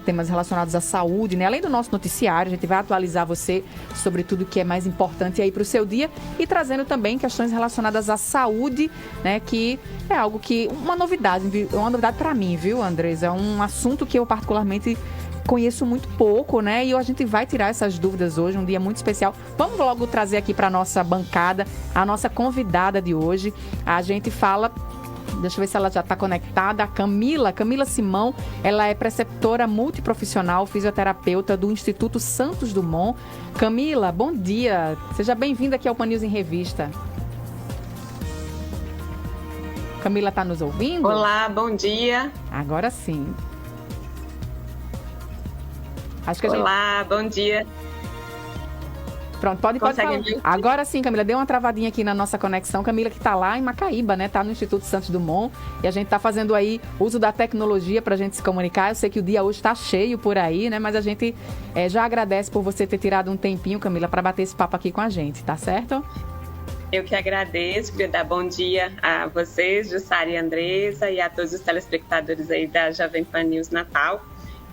temas relacionados à saúde, né? Além do nosso noticiário, a gente vai atualizar você sobre tudo que é mais importante aí para o seu dia e trazendo também questões relacionadas à saúde, né? Que é algo que, uma novidade para mim, viu, Andresa? É um assunto que eu particularmente conheço muito pouco, né? E a gente vai tirar essas dúvidas hoje, um dia muito especial. Vamos logo trazer aqui para a nossa bancada a nossa convidada de hoje. A gente fala... Deixa eu ver se ela já está conectada. A Camila Simão, ela é preceptora multiprofissional, fisioterapeuta do Instituto Santos Dumont. Camila, bom dia. Seja bem-vinda aqui ao Pan News em Revista. Camila, está nos ouvindo? Olá, bom dia. Agora sim. Olá, bom dia. Pronto, pode falar. Agora sim, Camila, deu uma travadinha aqui na nossa conexão. Camila que está lá em Macaíba, né? Está no Instituto Santos Dumont e a gente está fazendo aí uso da tecnologia para a gente se comunicar. Eu sei que o dia hoje está cheio por aí, né? Mas a gente já agradece por você ter tirado um tempinho, Camila, para bater esse papo aqui com a gente, tá certo? Eu que agradeço, queria dar bom dia a vocês, Jussara e Andresa, e a todos os telespectadores aí da Jovem Pan News Natal.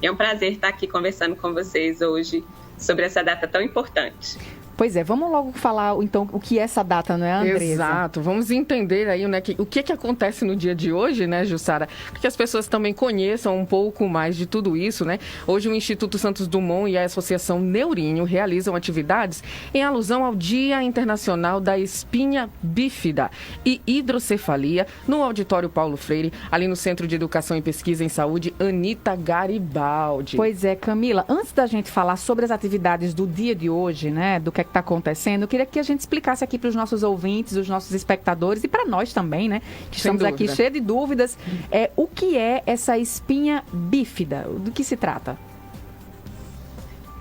É um prazer estar aqui conversando com vocês hoje sobre essa data tão importante. Pois é, vamos logo falar, então, o que é essa data, não é, Andresa? Exato, vamos entender aí, né, o que acontece no dia de hoje, né, Jussara? Para que as pessoas também conheçam um pouco mais de tudo isso, né? Hoje o Instituto Santos Dumont e a Associação Neurinho realizam atividades em alusão ao Dia Internacional da Espinha Bífida e Hidrocefalia no Auditório Paulo Freire, ali no Centro de Educação e Pesquisa em Saúde, Anita Garibaldi. Pois é, Camila, antes da gente falar sobre as atividades do dia de hoje, né, do que está acontecendo, eu queria que a gente explicasse aqui para os nossos ouvintes, os nossos espectadores e para nós também, né, que estamos aqui cheios de dúvidas, o que é essa espinha bífida, do que se trata?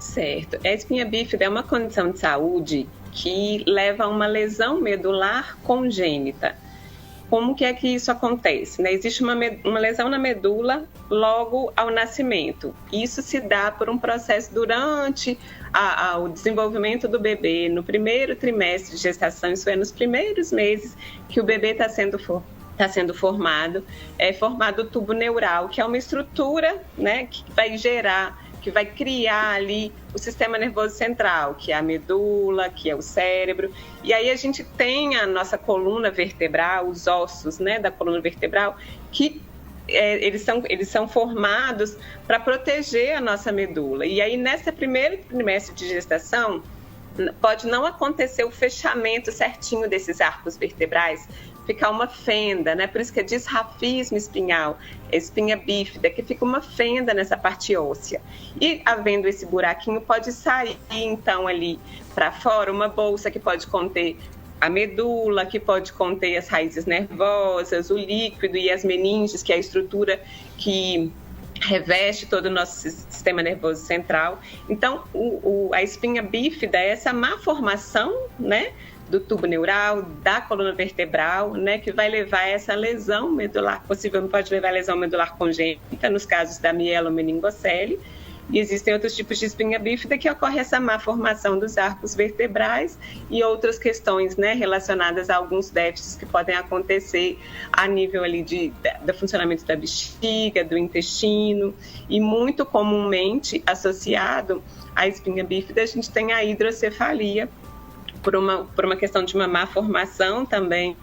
Certo, a espinha bífida é uma condição de saúde que leva a uma lesão medular congênita. Como que é que isso acontece? Né? Existe uma lesão na medula logo ao nascimento. Isso se dá por um processo durante o desenvolvimento do bebê, no primeiro trimestre de gestação, isso é, nos primeiros meses que o bebê está sendo formado, é formado o tubo neural, que é uma estrutura, né, que vai criar ali o sistema nervoso central, que é a medula, que é o cérebro. E aí a gente tem a nossa coluna vertebral, os ossos, né, da coluna vertebral, que eles são formados para proteger a nossa medula. E aí, nesse primeiro trimestre de gestação, pode não acontecer o fechamento certinho desses arcos vertebrais, ficar uma fenda, né? Por isso que é disrafismo espinhal, espinha bífida, que fica uma fenda nessa parte óssea. E, havendo esse buraquinho, pode sair, então, ali para fora, uma bolsa que pode conter a medula, que pode conter as raízes nervosas, o líquido e as meninges, que é a estrutura que reveste todo o nosso sistema nervoso central. Então, a espinha bífida é essa má formação, né, do tubo neural, da coluna vertebral, né, que vai levar a essa lesão medular, possivelmente pode levar a lesão medular congênita, nos casos da mielomeningocele. E existem outros tipos de espinha bífida que ocorre essa má formação dos arcos vertebrais e outras questões, né, relacionadas a alguns déficits que podem acontecer a nível ali do funcionamento da bexiga, do intestino, e muito comumente associado à espinha bífida a gente tem a hidrocefalia, por uma questão de uma má formação também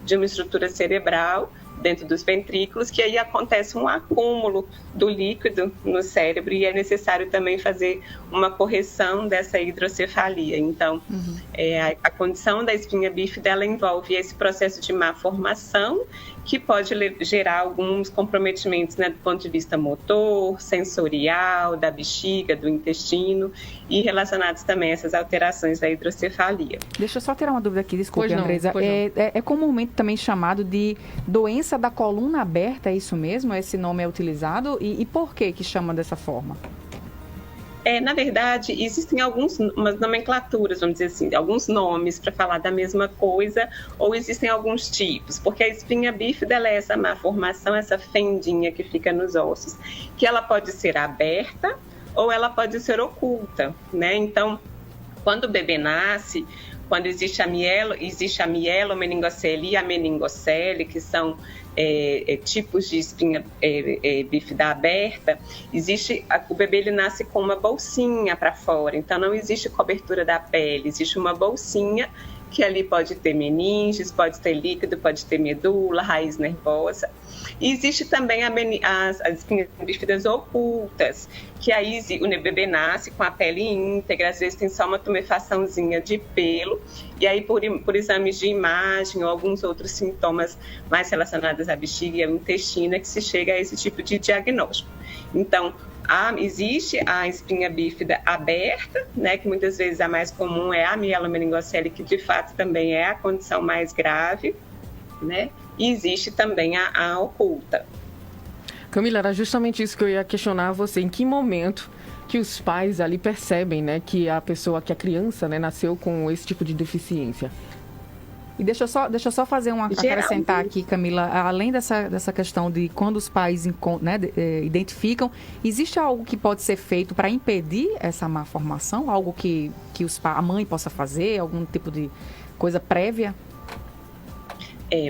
de uma estrutura cerebral dentro dos ventrículos, que aí acontece um acúmulo do líquido no cérebro e é necessário também fazer uma correção dessa hidrocefalia. Então, a condição da espinha bífida, ela envolve esse processo de má formação, que pode gerar alguns comprometimentos, né, do ponto de vista motor, sensorial, da bexiga, do intestino, e relacionados também a essas alterações da hidrocefalia. Deixa eu só tirar uma dúvida aqui, desculpe, Andresa. É comumente também chamado de doença da coluna aberta, é isso mesmo? Esse nome é utilizado? E por que chama dessa forma? Na verdade, existem umas nomenclaturas, vamos dizer assim, alguns nomes para falar da mesma coisa, ou existem alguns tipos, porque a espinha bífida, ela é essa má formação, essa fendinha que fica nos ossos, que ela pode ser aberta ou ela pode ser oculta, né? Então, quando o bebê nasce, quando existe a mielomeningocele e a meningocele, que são tipos de espinha bífida aberta, o bebê ele nasce com uma bolsinha para fora, então não existe cobertura da pele, existe uma bolsinha que ali pode ter meninges, pode ter líquido, pode ter medula, raiz nervosa. E existe também as espinhas bífidas ocultas, que aí o bebê nasce com a pele íntegra, às vezes tem só uma tumefaçãozinha de pelo, e aí por exames de imagem ou alguns outros sintomas mais relacionados à bexiga e ao intestino é que se chega a esse tipo de diagnóstico. Então, existe a espinha bífida aberta, né, que muitas vezes a mais comum é a mielomeningocele, que de fato também é a condição mais grave, né? E existe também a oculta. Camila, era justamente isso que eu ia questionar a você. Em que momento que os pais ali percebem, né, que a criança, né, nasceu com esse tipo de deficiência? E deixa eu só fazer acrescentar aqui, Camila, além dessa questão de quando os pais, né, identificam, existe algo que pode ser feito para impedir essa má formação? Algo que a mãe possa fazer? Algum tipo de coisa prévia?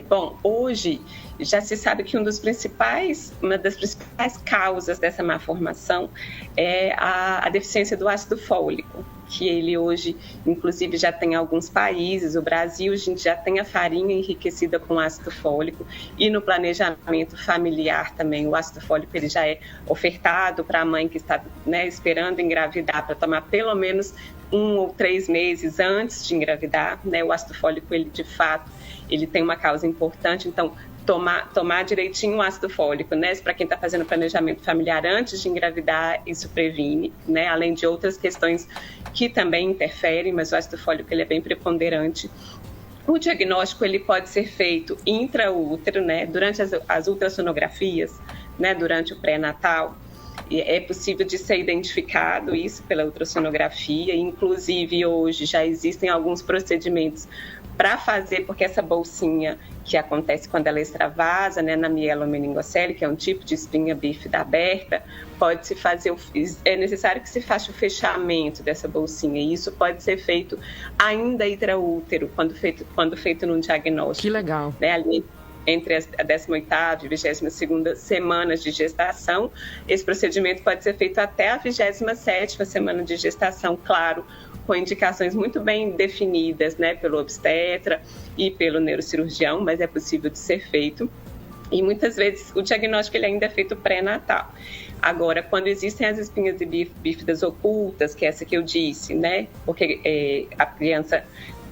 Bom, hoje já se sabe que uma das principais causas dessa má formação é a deficiência do ácido fólico, que ele hoje, inclusive, já tem em alguns países. O Brasil, a gente já tem a farinha enriquecida com ácido fólico, e no planejamento familiar também o ácido fólico ele já é ofertado para a mãe que está, né, esperando engravidar, para tomar pelo menos 1 ou 3 meses antes de engravidar, né? O ácido fólico, ele de fato, ele tem uma causa importante, então tomar direitinho o ácido fólico, né? Para quem está fazendo planejamento familiar antes de engravidar, isso previne, né? Além de outras questões que também interferem, mas o ácido fólico ele é bem preponderante. O diagnóstico ele pode ser feito intraútero, né? Durante as ultrassonografias, né? Durante o pré-natal. É possível de ser identificado isso pela ultrassonografia, inclusive hoje já existem alguns procedimentos para fazer, porque essa bolsinha que acontece quando ela extravasa, né, na mielomeningocele, que é um tipo de espinha bífida aberta, é necessário que se faça o fechamento dessa bolsinha, e isso pode ser feito ainda intraútero, quando feito num diagnóstico. Que legal. Né, ali entre a 18ª e 22ª semanas de gestação, esse procedimento pode ser feito até a 27ª semana de gestação, claro, com indicações muito bem definidas, né, pelo obstetra e pelo neurocirurgião, mas é possível de ser feito. E muitas vezes o diagnóstico ele ainda é feito pré-natal. Agora, quando existem as espinhas bífidas ocultas, que é essa que eu disse, né, porque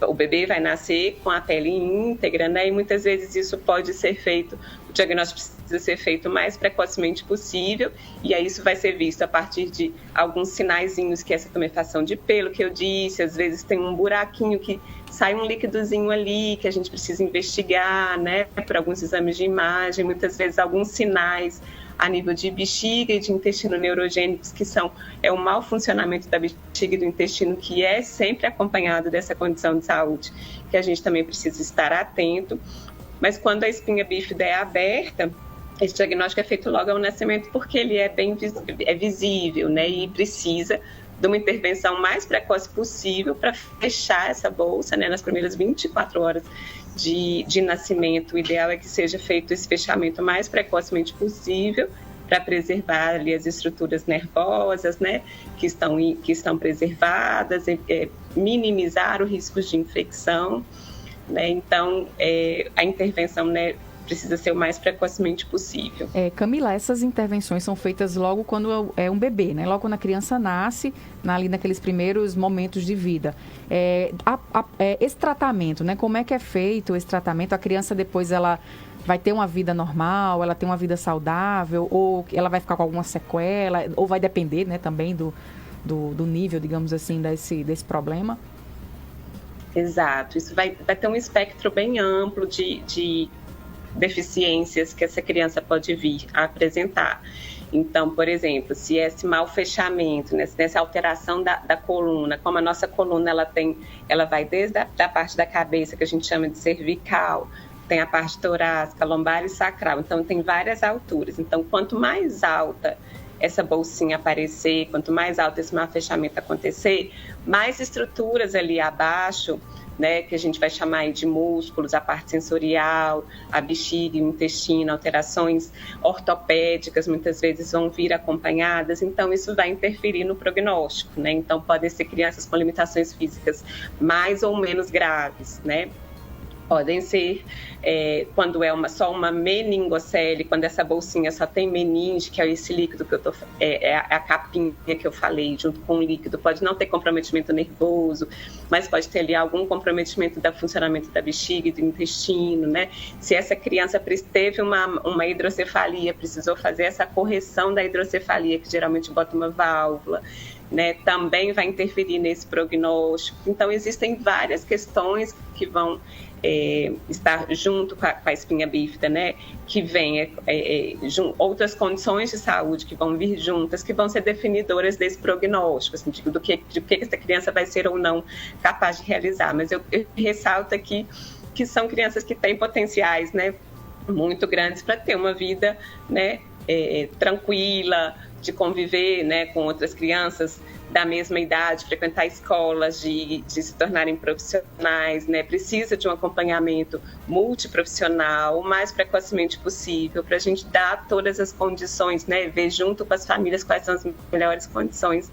o bebê vai nascer com a pele íntegra, né? E muitas vezes isso pode ser feito, o diagnóstico precisa ser feito o mais precocemente possível, e aí isso vai ser visto a partir de alguns sinaizinhos, que é essa tumefação de pelo que eu disse, às vezes tem um buraquinho que sai um líquidozinho ali que a gente precisa investigar, né? Por alguns exames de imagem, muitas vezes alguns sinais a nível de bexiga e de intestino neurogênicos, que é o mau funcionamento da bexiga e do intestino, que é sempre acompanhado dessa condição de saúde, que a gente também precisa estar atento. Mas quando a espinha bífida é aberta, esse diagnóstico é feito logo ao nascimento, porque ele é visível, né, e precisa de uma intervenção mais precoce possível para fechar essa bolsa, né, nas primeiras 24 horas de nascimento. O ideal é que seja feito esse fechamento o mais precocemente possível para preservar ali as estruturas nervosas, né, que estão preservadas, minimizar o risco de infecção, né. Então, a intervenção, né, precisa ser o mais precocemente possível. Camila, essas intervenções são feitas logo quando é um bebê, né? Logo quando a criança nasce, ali naqueles primeiros momentos de vida. Esse tratamento, né? Como é que é feito esse tratamento? A criança depois ela vai ter uma vida normal, ela tem uma vida saudável, ou ela vai ficar com alguma sequela, ou vai depender, né, também do nível, digamos assim, desse problema? Exato. Isso vai ter um espectro bem amplo de deficiências que essa criança pode vir a apresentar. Então, por exemplo, se esse mau fechamento, né, nessa alteração da coluna, como a nossa coluna ela vai desde a parte da cabeça, que a gente chama de cervical, tem a parte torácica, lombar e sacral, então tem várias alturas. Então, quanto mais alta essa bolsinha aparecer, quanto mais alto esse mau fechamento acontecer, mais estruturas ali abaixo né, que a gente vai chamar aí de músculos, a parte sensorial, a bexiga, o intestino, alterações ortopédicas muitas vezes vão vir acompanhadas, então isso vai interferir no prognóstico, né? Então podem ser crianças com limitações físicas mais ou menos graves, né? Podem ser quando é só uma meningocele, quando essa bolsinha só tem meninge, que é esse líquido que é a capinha que eu falei, junto com o líquido, pode não ter comprometimento nervoso, mas pode ter ali algum comprometimento do funcionamento da bexiga e do intestino, né? Se essa criança teve uma hidrocefalia, precisou fazer essa correção da hidrocefalia, que geralmente bota uma válvula, né, também vai interferir nesse prognóstico. Então, existem várias questões que vão estar junto com a espinha bífida, né, que vem outras condições de saúde que vão vir juntas, que vão ser definidoras desse prognóstico, assim, de que essa criança vai ser ou não capaz de realizar. Mas eu ressalto aqui que são crianças que têm potenciais, né, muito grandes para ter uma vida, né, tranquila, de conviver, né, com outras crianças da mesma idade, frequentar escolas, de se tornarem profissionais, né, precisa de um acompanhamento multiprofissional o mais precocemente possível, para a gente dar todas as condições, né, ver junto com as famílias quais são as melhores condições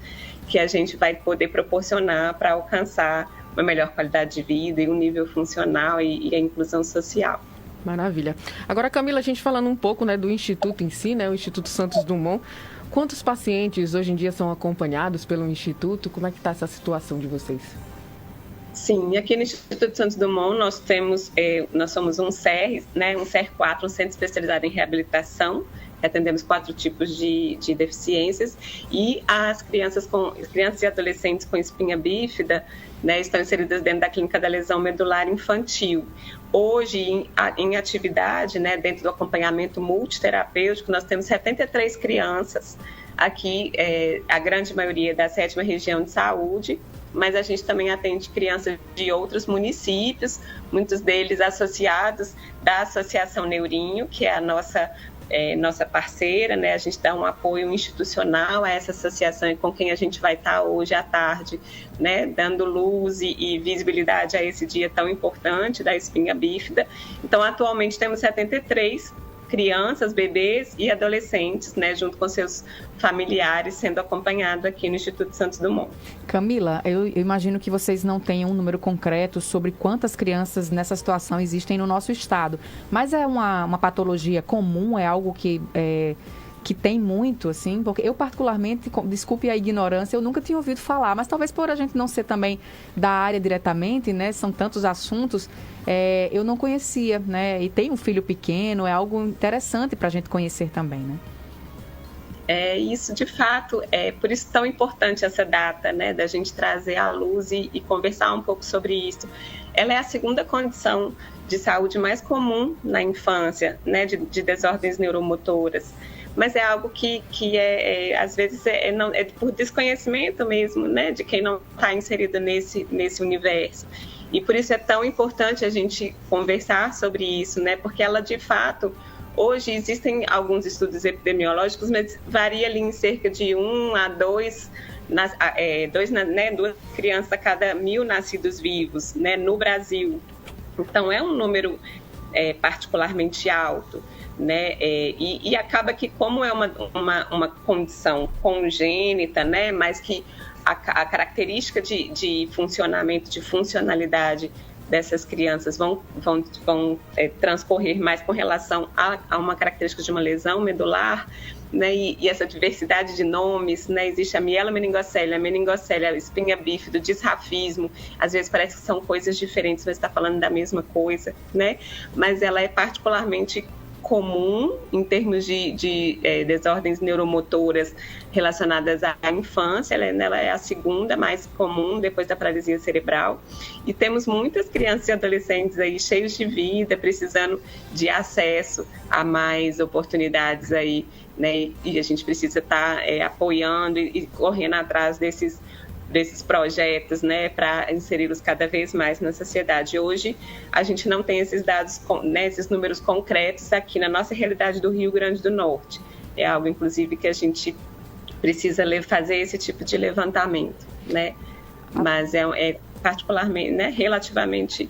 que a gente vai poder proporcionar para alcançar uma melhor qualidade de vida e um nível funcional e a inclusão social. Maravilha. Agora, Camila, a gente falando um pouco, né, do Instituto em si, né, o Instituto Santos Dumont. Quantos pacientes hoje em dia são acompanhados pelo Instituto? Como é que está essa situação de vocês? Sim, aqui no Instituto Santos Dumont nós somos um CER, né, um CER4, um Centro Especializado em Reabilitação. Atendemos 4 tipos de deficiências e as crianças e adolescentes com espinha bífida, né, estão inseridas dentro da clínica da lesão medular infantil. Hoje, em atividade, né, dentro do acompanhamento multiterapêutico, nós temos 73 crianças aqui, a grande maioria da 7ª Região de Saúde, mas a gente também atende crianças de outros municípios, muitos deles associados da Associação Neurinho, que é a nossa parceira, né? A gente dá um apoio institucional a essa associação e com quem a gente vai estar hoje à tarde, né? Dando luz e visibilidade a esse dia tão importante da espinha bífida. Então, atualmente temos 73 crianças, bebês e adolescentes, né, junto com seus familiares, sendo acompanhados aqui no Instituto Santos Dumont. Camila, eu imagino que vocês não tenham um número concreto sobre quantas crianças nessa situação existem no nosso estado, mas é uma patologia comum, é algo que tem muito, assim, porque eu particularmente, desculpe a ignorância, eu nunca tinha ouvido falar, mas talvez por a gente não ser também da área diretamente, né, são tantos assuntos, eu não conhecia, né, e tem um filho pequeno, é algo interessante para a gente conhecer também, né? Isso, de fato, por isso tão importante essa data, né, da gente trazer à luz e conversar um pouco sobre isso. Ela é a segunda condição de saúde mais comum na infância, né, de desordens neuromotoras. Mas é algo que às vezes é por desconhecimento mesmo, né, de quem não está inserido nesse universo. E por isso é tão importante a gente conversar sobre isso, né, porque ela, de fato, hoje existem alguns estudos epidemiológicos, mas varia ali em cerca de 1 a 2 crianças a cada 1.000 nascidos vivos, né, no Brasil. Então, é um número particularmente alto. Né? E acaba que, como é uma condição congênita, né? Mas que a característica de funcionamento, de funcionalidade dessas crianças vão transcorrer mais com relação a uma característica de uma lesão medular, né? E essa diversidade de nomes, né? Existe a mielomeningocele, a espinha bífida, o disrafismo, às vezes parece que são coisas diferentes, mas está falando da mesma coisa, né? Mas ela é particularmente comum em termos de desordens neuromotoras relacionadas à infância. Ela é a segunda mais comum depois da paralisia cerebral, e temos muitas crianças e adolescentes aí cheios de vida, precisando de acesso a mais oportunidades aí, né? E a gente precisa estar apoiando e correndo atrás desses projetos, né, para inseri-los cada vez mais na sociedade. Hoje, a gente não tem esses dados, né, esses números concretos aqui na nossa realidade do Rio Grande do Norte. É algo, inclusive, que a gente precisa fazer esse tipo de levantamento, né? Mas particularmente, né, relativamente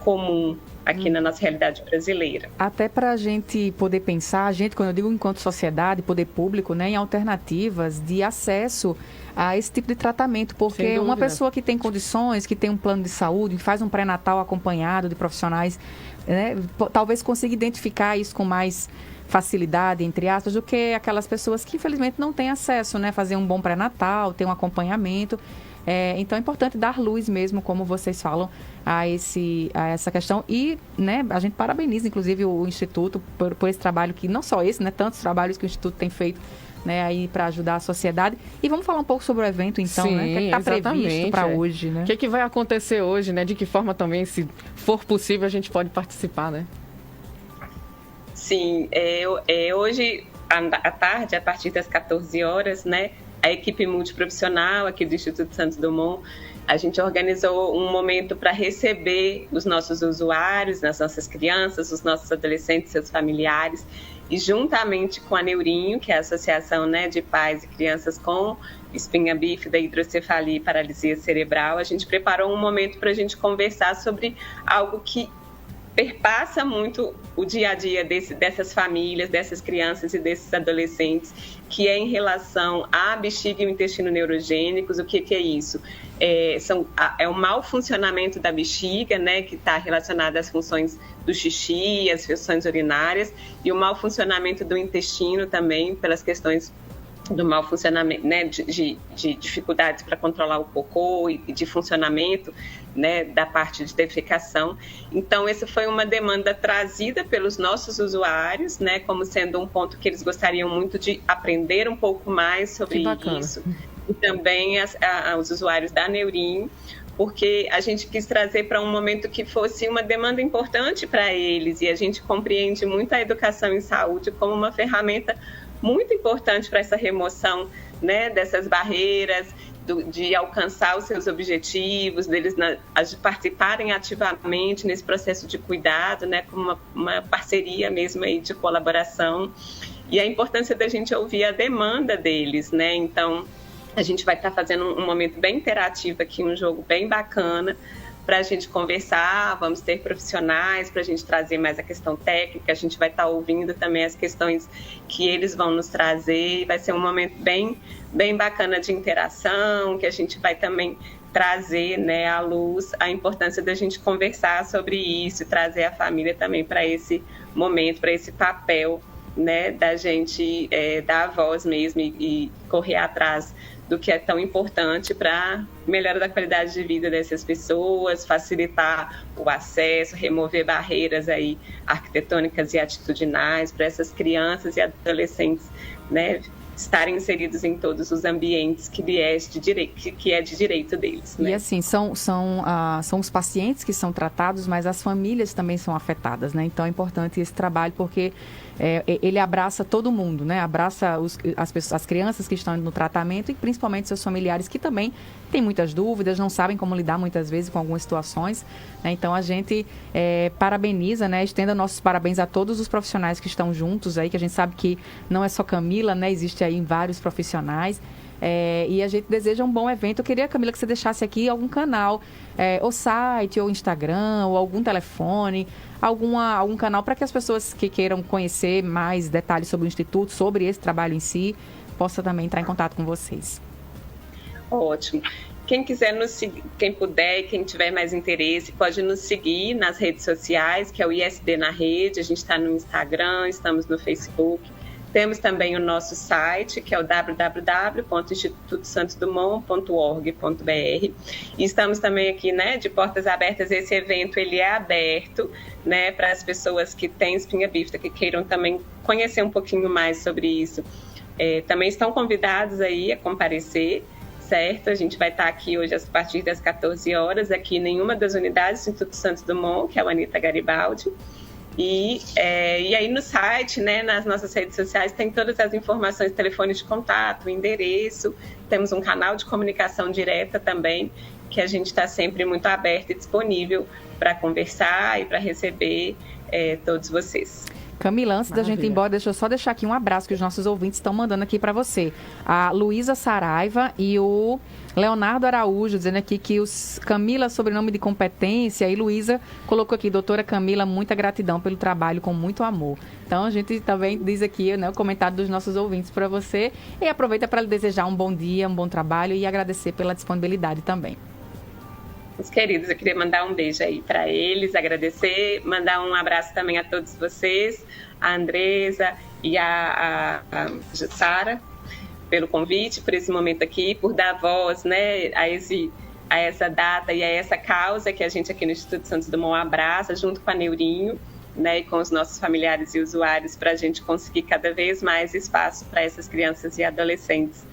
comum aqui na nossa realidade brasileira. Até para a gente poder pensar, a gente, quando eu digo enquanto sociedade, poder público, né, em alternativas de acesso a esse tipo de tratamento, porque uma pessoa que tem condições, que tem um plano de saúde, que faz um pré-natal acompanhado de profissionais, né, talvez consiga identificar isso com mais facilidade, entre aspas, do que aquelas pessoas que infelizmente não têm acesso, né, fazer um bom pré-natal, ter um acompanhamento. Então é importante dar luz mesmo, como vocês falam, a essa questão. E, né, a gente parabeniza, inclusive, o Instituto por esse trabalho, que não só esse, né, tantos trabalhos que o Instituto tem feito, né, aí para ajudar a sociedade. E vamos falar um pouco sobre o evento, então, sim, né? O que está previsto para hoje, né? O que vai acontecer hoje, né? De que forma também, se for possível, a gente pode participar, né? Sim, hoje à tarde, a partir das 14 horas, né? A equipe multiprofissional aqui do Instituto Santos Dumont, a gente organizou um momento para receber os nossos usuários, as nossas crianças, os nossos adolescentes, seus familiares, e juntamente com a Neurinho, que é a Associação, né, de Pais e Crianças com Espinha Bífida, Hidrocefalia e Paralisia Cerebral, a gente preparou um momento para a gente conversar sobre algo que perpassa muito o dia a dia dessas famílias, dessas crianças e desses adolescentes, que é em relação à bexiga e o intestino neurogênicos. O que é isso? É o mau funcionamento da bexiga, né, que está relacionado às funções do xixi, às funções urinárias, e o mau funcionamento do intestino também, pelas questões do mau funcionamento, né, de dificuldades para controlar o cocô e de funcionamento, né, da parte de defecação. Então, essa foi uma demanda trazida pelos nossos usuários, né, como sendo um ponto que eles gostariam muito de aprender um pouco mais sobre isso. E também os usuários da Neurinho, porque a gente quis trazer para um momento que fosse uma demanda importante para eles, e a gente compreende muito a educação em saúde como uma ferramenta muito importante para essa remoção, né, dessas barreiras, de alcançar os seus objetivos, deles participarem ativamente nesse processo de cuidado, né, com uma parceria mesmo aí de colaboração, e a importância da gente ouvir a demanda deles, né? Então, a gente vai estar fazendo um momento bem interativo aqui, um jogo bem bacana, para a gente conversar, vamos ter profissionais para a gente trazer mais a questão técnica, a gente vai estar ouvindo também as questões que eles vão nos trazer, vai ser um momento bem, bem bacana de interação, que a gente vai também trazer, né, à luz a importância da gente conversar sobre isso, trazer a família também para esse momento, para esse papel, né, da gente dar a voz mesmo e correr atrás do que é tão importante para melhorar a qualidade de vida dessas pessoas, facilitar o acesso, remover barreiras aí arquitetônicas e atitudinais para essas crianças e adolescentes, né, estarem inseridos em todos os ambientes que é de direito deles, né? E assim, são os pacientes que são tratados, mas as famílias também são afetadas, né? Então é importante esse trabalho, porque ele abraça todo mundo, né? Abraça as crianças que estão no tratamento e principalmente seus familiares, que também têm muitas dúvidas, não sabem como lidar muitas vezes com algumas situações, né? Então a gente parabeniza, né? Estenda nossos parabéns a todos os profissionais que estão juntos aí, que a gente sabe que não é só Camila, né? Existe aí vários profissionais. E a gente deseja um bom evento. Eu queria, Camila, que você deixasse aqui algum canal, ou site, ou Instagram, ou algum telefone, algum canal para que as pessoas que queiram conhecer mais detalhes sobre o Instituto, sobre esse trabalho em si, possa também entrar em contato com vocês. Ótimo. Quem quiser nos seguir, quem puder, quem tiver mais interesse, pode nos seguir nas redes sociais, que é o ISD na Rede. A gente está no Instagram, estamos no Facebook. Temos também o nosso site, que é o www.institutosantosdumont.org.br. E estamos também aqui, né, de portas abertas. Esse evento ele é aberto, né, para as pessoas que têm espinha bífida, que queiram também conhecer um pouquinho mais sobre isso. Também estão convidados aí a comparecer, certo? A gente vai estar aqui hoje a partir das 14 horas, aqui em uma das unidades do Instituto Santos Dumont, que é o Anita Garibaldi. E aí no site, né, nas nossas redes sociais, tem todas as informações, telefones de contato, endereço, temos um canal de comunicação direta também, que a gente está sempre muito aberto e disponível para conversar e para receber todos vocês. Camila, antes da gente ir Maravilha. embora, deixa eu só deixar aqui um abraço que os nossos ouvintes estão mandando aqui para você. A Luísa Saraiva e o Leonardo Araújo, dizendo aqui que os Camila, sobrenome de competência, e Luísa colocou aqui, doutora Camila, muita gratidão pelo trabalho, com muito amor. Então, a gente também diz aqui, né, o comentário dos nossos ouvintes para você e aproveita para lhe desejar um bom dia, um bom trabalho e agradecer pela disponibilidade também. Os queridos, eu queria mandar um beijo aí para eles, agradecer, mandar um abraço também a todos vocês, a Andresa e a Jussara, pelo convite, por esse momento aqui, por dar voz, né, a essa data e a essa causa que a gente aqui no Instituto Santos Dumont abraça, junto com a Neurinho, né, e com os nossos familiares e usuários, para a gente conseguir cada vez mais espaço para essas crianças e adolescentes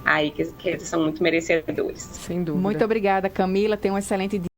aí que eles são muito merecedores. Sem dúvida. Muito obrigada, Camila. Tenha um excelente dia.